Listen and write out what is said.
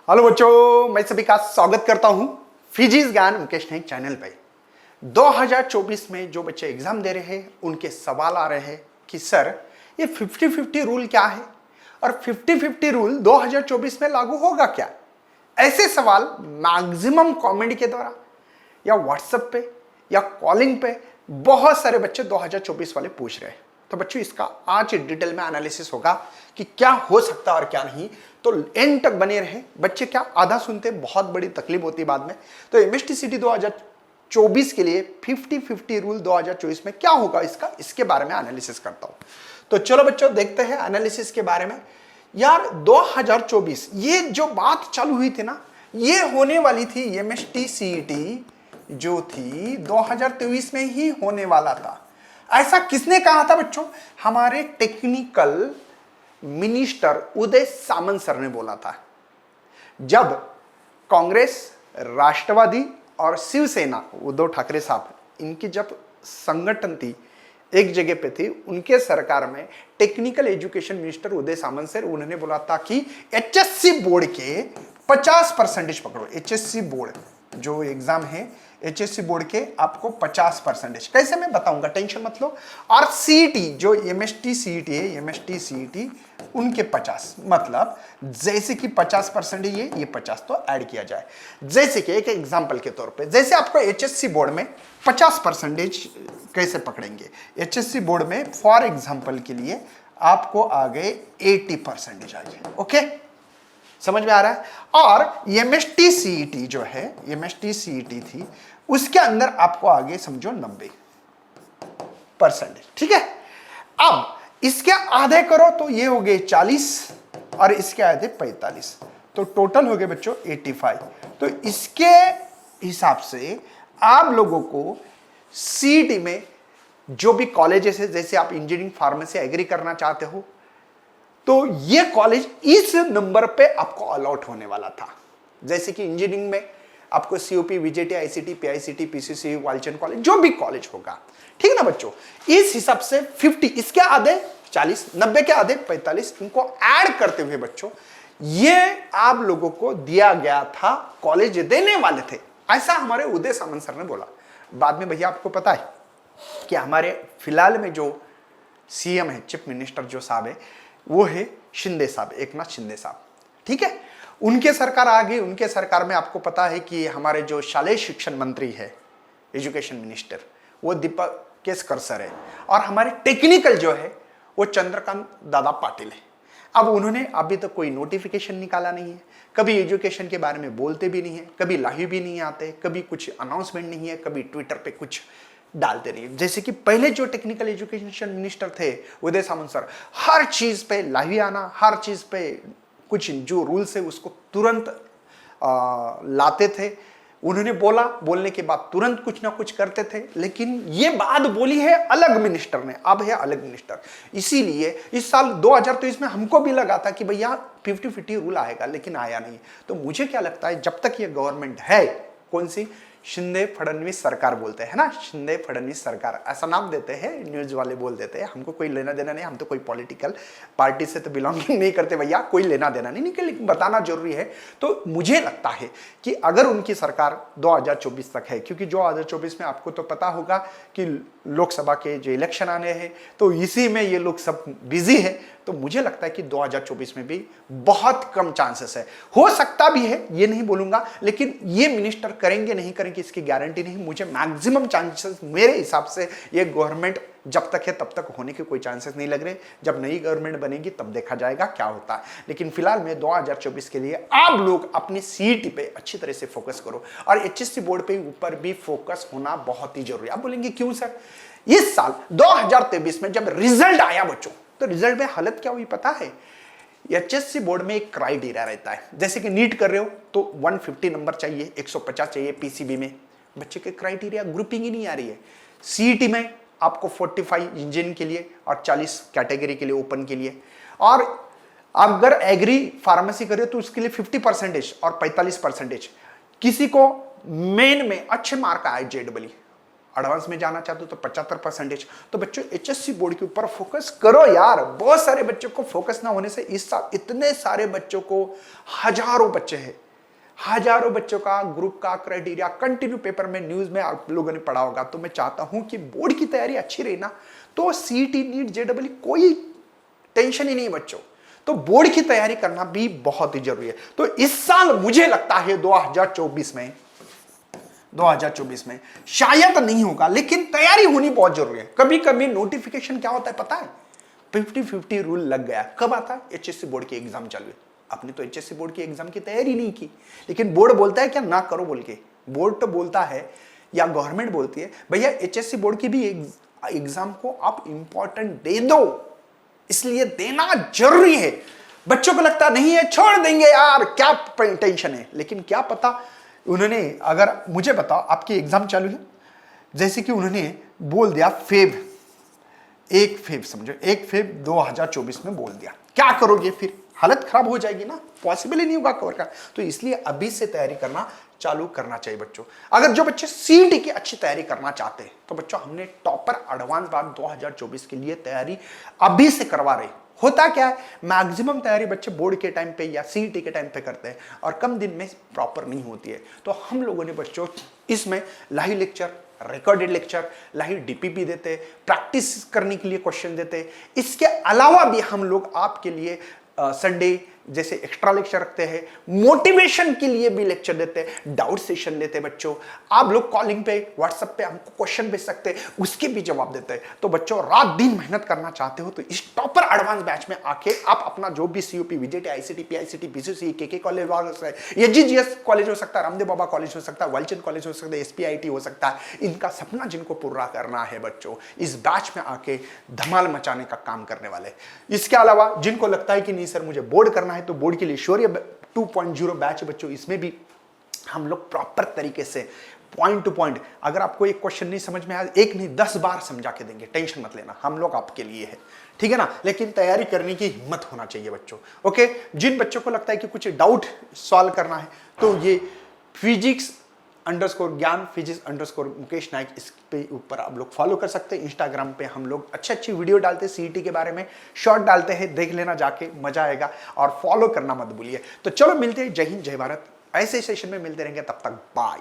Hello बच्चों, मैं सभी का स्वागत करता हूं फिजिक्स ज्ञान मुकेश नाइक चैनल पे। 2024 में जो बच्चे एग्जाम दे रहे हैं उनके सवाल आ रहे हैं कि सर ये 50-50 रूल क्या है और 50-50 रूल 2024 में लागू होगा क्या। ऐसे सवाल मैक्सिमम कमेंट के द्वारा या व्हाट्सएप पे या कॉलिंग पे बहुत सारे बच्चे 2024 वाले पूछ रहे हैं। तो बच्चों इसका आज डिटेल में एनालिसिस होगा कि क्या हो सकता है और क्या नहीं, तो एंड तक बने रहे बच्चे। क्या आधा सुनते बहुत बड़ी तकलीफ होती है बाद में। तो एमएसटी सिटी 2024 के लिए 50-50 रूल 2024 में क्या होगा इसके बारे में एनालिसिस करता हूं। तो चलो बच्चों देखते हैं एनालिसिस के बारे में। यार 2024 ये जो बात चालू हुई थी ना, ये होने वाली थी एमएसटी सीईटी जो थी 2023 में ही होने वाला था। ऐसा किसने कहा था बच्चों? हमारे technical minister Uday Samant sir ने बोला था। जब कांग्रेस, राष्ट्रवादी और शिवसेना, उद्धव ठाकरे साहब, इनकी जब संगठन थी एक जगह पे थी, उनके सरकार में technical education minister Uday Samant sir, उन्होंने बोला था कि एचएससी बोर्ड के 50% पकड़ो। एचएससी बोर्ड जो एग्जाम है, एचएससी बोर्ड के आपको 50%, कैसे मैं बताऊंगा, टेंशन मत लो। और सीईटी जो एमएसटी सीईटी है, एमएसटी सीईटी उनके 50, मतलब जैसे कि 50% ये 50 तो ऐड किया जाए। जैसे कि एक एग्जांपल के तौर पे, जैसे आपको एचएससी बोर्ड में 50% कैसे पकड़ेंगे। एचएससी बोर्ड में फॉर एग्जांपल के लिए आपको आ गए 80% आ गए। ओके, समझ में आ रहा है। और एमएसटी सीईटी जो है, एमएसटी सीईटी थी, उसके अंदर आपको आगे समझो 90%। ठीक है, अब इसके आधे करो तो ये हो गए 40 और इसके आधे 45, तो टोटल हो गए बच्चों 85। तो इसके हिसाब से आप लोगों को सीईटी में जो भी कॉलेजेस है, जैसे आप इंजीनियरिंग, फार्मेसी, एग्री करना चाहते हो, तो ये कॉलेज इस नंबर पे आपको अलॉट होने वाला था। जैसे कि इंजीनियरिंग में आपको COP, VJT, ICT, PICT, PCC, Walchand college, जो भी कॉलेज होगा, ठीक है ना बच्चों। इस हिसाब से 50, इसके आधे 40, 90 के आधे 45, इनको ऐड करते हुए बच्चों ये आप लोगों को दिया गया था, कॉलेज देने वाले थे, ऐसा हमारे उदय सामंत सर ने बोला। बाद में भैया आपको पता है कि हमारे फिलहाल में जो सीएम है, चीफ मिनिस्टर जो साहब है, वो है शिंदे साहब, एकनाथ शिंदे साहब। ठीक है, उनके सरकार आ गई। उनके सरकार में आपको पता है कि हमारे जो शालेय शिक्षण मंत्री है, एजुकेशन मिनिस्टर, वो दीपक केसकर सर है, और हमारे टेक्निकल जो है वो चंद्रकांत दादा पाटिल है। अब उन्होंने अभी तक कोई नोटिफिकेशन निकाला नहीं है, कभी एजुकेशन के बारे में बोलते भी नहीं है, कभी लाइव भी नहीं आते, कभी कुछ अनाउंसमेंट नहीं है, कभी ट्विटर पे कुछ डालते रहिए। जैसे कि पहले जो टेक्निकल एजुकेशन मिनिस्टर थे उदय सामंत सर, हर चीज पे लाइव आना, हर चीज पे कुछ जो रूल्स है उसको तुरंत लाते थे। उन्होंने बोला, बोलने के बाद तुरंत कुछ ना कुछ करते थे। लेकिन ये बात बोली है अलग मिनिस्टर ने, अब है अलग मिनिस्टर। इसीलिए इस साल 2023 में हमको भी लगा था कि भैया 50-50 रूल आएगा, लेकिन आया नहीं। तो मुझे क्या लगता है, जब तक ये गवर्नमेंट है, कौन सी, शिंदे फडणवीस सरकार बोलते हैं ना, शिंदे फडणवीस सरकार ऐसा नाम देते हैं, न्यूज वाले बोल देते हैं, हमको कोई लेना देना नहीं, हम तो कोई पॉलिटिकल पार्टी से तो बिलोंगिंग नहीं करते भैया, कोई लेना देना नहीं, लेकिन बताना जरूरी है। तो मुझे लगता है कि अगर उनकी सरकार 2024 तक है, क्योंकि 2024 में आपको तो पता होगा कि लोकसभा के जो इलेक्शन आने हैं, तो इसी में ये लोग सब बिजी है। तो मुझे लगता है कि 2024 में भी बहुत कम चांसेस है, हो सकता भी है, ये नहीं बोलूंगा, लेकिन ये मिनिस्टर करेंगे नहीं करेंगे इसकी गारंटी नहीं। मुझे मैक्सिमम चांसेस मेरे हिसाब से ये गवर्नमेंट जब तक है तब तक होने के कोई चांसेस नहीं लग रहे। जब नई गवर्नमेंट बनेगी तब देखा जाएगा क्या होता है। लेकिन फिलहाल में 2024 के लिए आप लोग अपनी सीईटी पे अच्छी तरह से फोकस करो, और एचएससी बोर्ड पे ऊपर भी फोकस होना बहुत ही जरूरी है। आप बोलेंगे क्यों सर? इस साल 2023 में जब रिजल्ट आया बच्चों, तो रिजल्ट में हालत क्या हुई पता है? एचएससी बोर्ड में एक क्राइटेरिया रहता है, जैसे कि नीट कर रहे हो तो 150 नंबर चाहिए, 150 चाहिए पीसीबी में। बच्चे के क्राइटेरिया ग्रुपिंग ही नहीं आ रही है। सीईटी में आपको 45 इंजीनियरिंग के लिए और 40 कैटेगरी के लिए, ओपन के लिए। और अगर एग्री फार्मेसी करे तो उसके लिए 50% और 45%। किसी को मेन में अच्छे मार्क आए, जेडबली एडवांस में जाना चाहते हो तो 75%। तो बच्चों एचएससी बोर्ड के ऊपर फोकस करो यार। बहुत सारे बच्चों को फोकस ना होने से इस साल इतने सारे बच्चों को, हजारों बच्चे हैं, हजारों बच्चों का ग्रुप का क्राइटेरिया कंटिन्यू पेपर में, न्यूज में आप लोगों ने पढ़ा होगा। तो मैं चाहता हूं कि बोर्ड की तैयारी अच्छी रही ना, तो सीईटी, नीट, जेडब्ल्यू कोई टेंशन ही नहीं बच्चों। तो बोर्ड की तैयारी करना भी बहुत ही जरूरी है। तो इस साल मुझे लगता है 2024 में शायद नहीं होगा, लेकिन तैयारी होनी बहुत जरूरी है। कभी कभी नोटिफिकेशन क्या होता है पता है, 50-50 रूल लग गया। कब आता है? एचएससी बोर्ड की एग्जाम चालू है। आपने तो एचएससी बोर्ड की एग्जाम की तैयारी नहीं की, लेकिन बोर्ड बोलता है क्या ना करो बोल के। बोर्ड तो बोलता है या गवर्नमेंट बोलती है भैया एचएससी बोर्ड की भी एग्जाम को आप इंपॉर्टेंट दे दो, इसलिए देना जरूरी है। बच्चों को लगता नहीं है छोड़ देंगे यार, क्या टेंशन है, लेकिन क्या पता उन्होंने, अगर मुझे बताओ आपकी एग्जाम चालू है, जैसे कि उन्होंने बोल दिया फेब 1 फेब, समझो 1 फेब 2024 में बोल दिया, क्या करोगे फिर? हालत खराब हो जाएगी ना, पॉसिबल ही नहीं होगा कवर का। तो इसलिए अभी से तैयारी करना चालू करना चाहिए बच्चों। अगर जो बच्चे सीईटी की अच्छी तैयारी करना चाहते हैं तो बच्चों हमने टॉपर एडवांस बार 2024 के लिए तैयारी अभी से करवा रहे। होता क्या है, मैक्सिमम तैयारी बच्चे बोर्ड के टाइम पे या सीईटी के टाइम पे करते हैं और कम दिन में प्रॉपर नहीं होती है। तो हम लोगों ने बच्चों इसमें live lecture, recorded lecture, live DPP देते, प्रैक्टिस करने के लिए क्वेश्चन देते। इसके अलावा भी हम लोग आपके लिए संडे जैसे एक्स्ट्रा लेक्चर रखते हैं, मोटिवेशन के लिए भी लेक्चर देते हैं, डाउट सेशन लेते हैं बच्चों। आप लोग कॉलिंग पे, व्हाट्सएप पे हमको क्वेश्चन भेज सकते हैं, उसके भी जवाब देते हैं। तो बच्चों रात दिन मेहनत करना चाहते हो तो इस टॉपर एडवांस बैच में आके आप अपना जो भी CUP, VJT, ICT, PICT, BCC, KK college हो सकता है, एजीजीएस कॉलेज हो सकता है, रामदेव बाबा कॉलेज हो सकता है, वालचंद कॉलेज हो सकता है, एसपीआईटी हो सकता है, इनका सपना जिनको पूरा करना है बच्चों, इस बैच में आके धमाल मचाने का काम करने वाले। इसके अलावा जिनको लगता है कि नहीं सर मुझे बोर्ड करना है, तो बोर्ड के लिए शौर्य 2.0 बैच बच्चों, इसमें भी हम लोग प्रॉपर तरीके से पॉइंट टू पॉइंट, अगर आपको एक क्वेश्चन नहीं समझ में आया, एक नहीं 10 बार समझा के देंगे, टेंशन मत लेना, हम लोग आपके लिए है, ठीक है ना। लेकिन तैयारी करने की हिम्मत होना चाहिए बच्चों। ओके, जिन बच्चों को लगता है कि कुछ डाउट सॉल्व करना है तो ये physics_ज्ञान, physics_मुकेश नाइक, इस पे ऊपर आप लोग फॉलो कर सकते हैं। इंस्टाग्राम पे हम लोग अच्छी वीडियो डालते हैं, सीईटी के बारे में शॉर्ट डालते हैं, देख लेना जाके, मजा आएगा। और फॉलो करना मत भूलिए। तो चलो मिलते हैं, जय हिंद जय भारत, ऐसे सेशन में मिलते रहेंगे, तब तक बाय।